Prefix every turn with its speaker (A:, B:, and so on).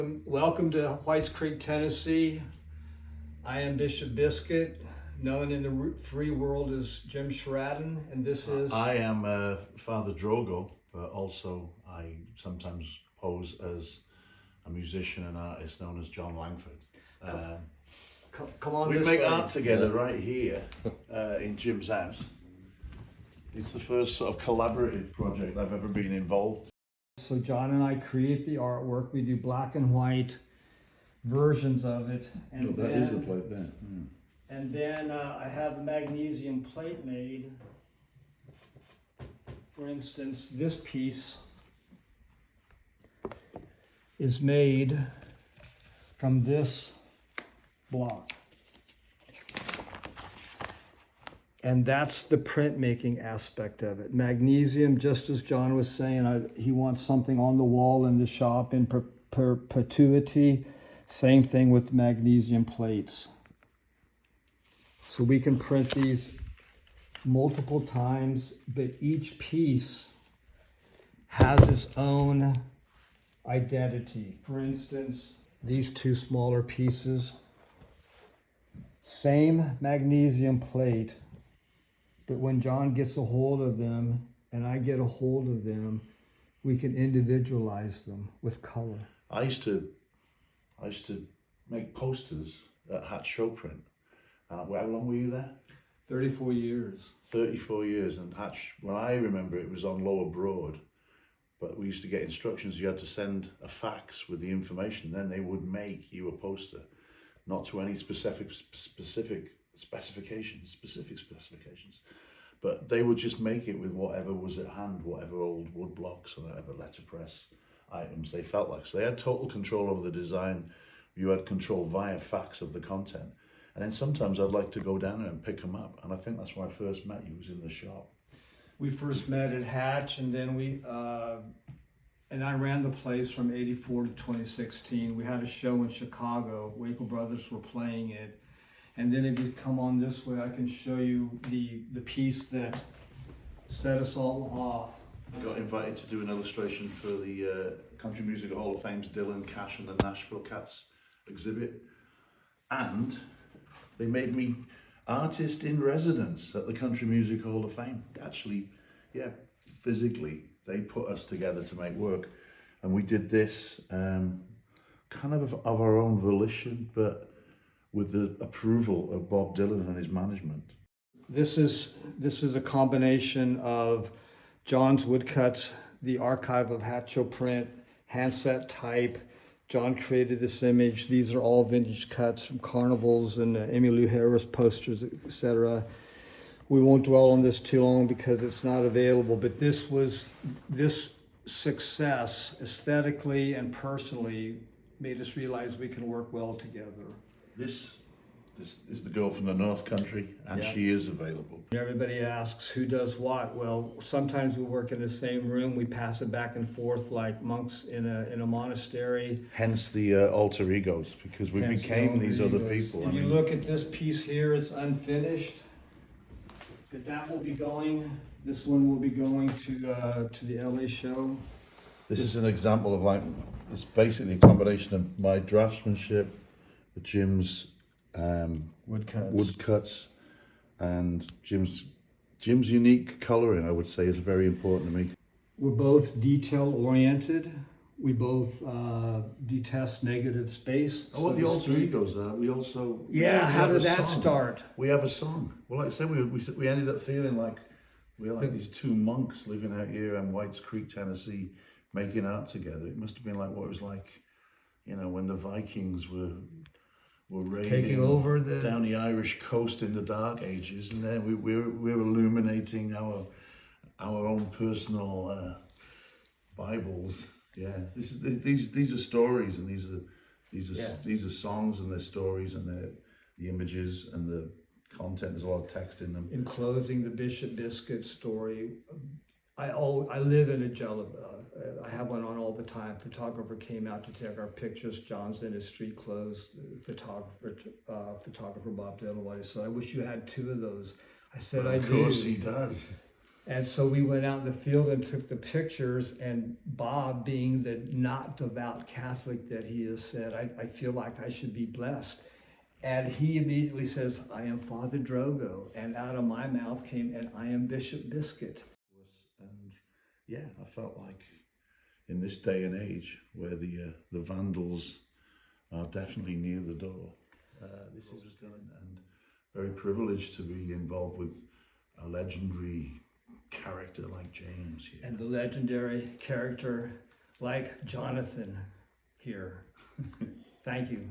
A: Welcome to Whites Creek, Tennessee. I am Bishop Biscuit, known in the free world as Jim Sherraden, and this is...
B: I am Father Drogo, but also I sometimes pose as a musician and artist known as Jon Langford.
A: Come on,
B: we
A: this
B: make
A: way.
B: art together right here in Jim's house. It's the first sort of collaborative project I've ever been involved.
A: So John and I create the artwork. We do black and white versions of it. And
B: that is a plate there.
A: And then I have a magnesium plate made. For instance, this piece is made from this block. And that's the printmaking aspect of it. Magnesium, just as John was saying, he wants something on the wall in the shop in perpetuity. Same thing with magnesium plates. So we can print these multiple times, but each piece has its own identity. For instance, these two smaller pieces, same magnesium plate, but when John gets a hold of them and I get a hold of them, we can individualize them with color.
B: I used to make posters at Hatch Showprint. How long were you there?
A: 34 years.
B: 34 years, and Hatch, when I remember, it was on Lower Broad, but we used to get instructions. You had to send a fax with the information, then they would make you a poster, not to any specific specifications, but they would just make it with whatever was at hand, whatever old wood blocks or whatever letterpress items they felt like. So they had total control over the design. You had control via fax of the content. And then sometimes I'd like to go down there and pick them up. And I think that's where I first met you, was in the shop.
A: We first met at Hatch, and then and I ran the place from 84 to 2016. We had a show in Chicago. Waco Brothers were playing it. And then if you come on this way, I can show you the piece that set us all off.
B: I got invited to do an illustration for the Country Music Hall of Fame's Dylan, Cash and the Nashville Cats exhibit. And they made me artist in residence at the Country Music Hall of Fame. Actually, yeah, physically, they put us together to make work. And we did this kind of our own volition, but with the approval of Bob Dylan and his management.
A: This is a combination of John's woodcuts, the archive of Hatcho print, handset type. John created this image. These are all vintage cuts from carnivals and Emmylou Harris posters, etc. We won't dwell on this too long because it's not available, but this success aesthetically and personally made us realize we can work well together.
B: This is the girl from the North Country, and she is available.
A: Everybody asks who does what. Well, sometimes we work in the same room. We pass it back and forth like monks in a monastery.
B: Hence the alter egos, because we became these other people.
A: And you look at this piece here; it's unfinished, but that will be going. This one will be going to the LA show.
B: This is an example of it's basically a combination of my draftsmanship, Jim's woodcuts, and Jim's unique coloring, I would say, is very important to me.
A: We're both detail oriented. We both detest negative space.
B: Oh, what the alter egos are. We also
A: how did that start?
B: We have a song. Well, like I said, we ended up feeling like we're like these two monks living out here in Whites Creek, Tennessee, making art together. It must have been like what it was like, when the Vikings were
A: taking over
B: down the Irish coast in the Dark Ages, and then we're illuminating our own personal Bibles. Yeah, these are stories, and these are songs, and they're stories, and they're the images and the content. There's a lot of text in them.
A: In closing, the Bishop Biscuit story. I live in a jello. I have one on all the time. Photographer came out to take our pictures. John's in his street clothes. Photographer Bob Dylan. So I wish you had two of those. I said I do.
B: Of course he does.
A: And so we went out in the field and took the pictures, and Bob, being the not devout Catholic that he is, said, I feel like I should be blessed. And he immediately says, I am Father Drogo. And out of my mouth came, and I am Bishop Biscuit.
B: And yeah, I felt like in this day and age where the vandals are definitely near the door, this is done, and very privileged to be involved with a legendary character like James here.
A: And the legendary character like Jonathan here. Thank you.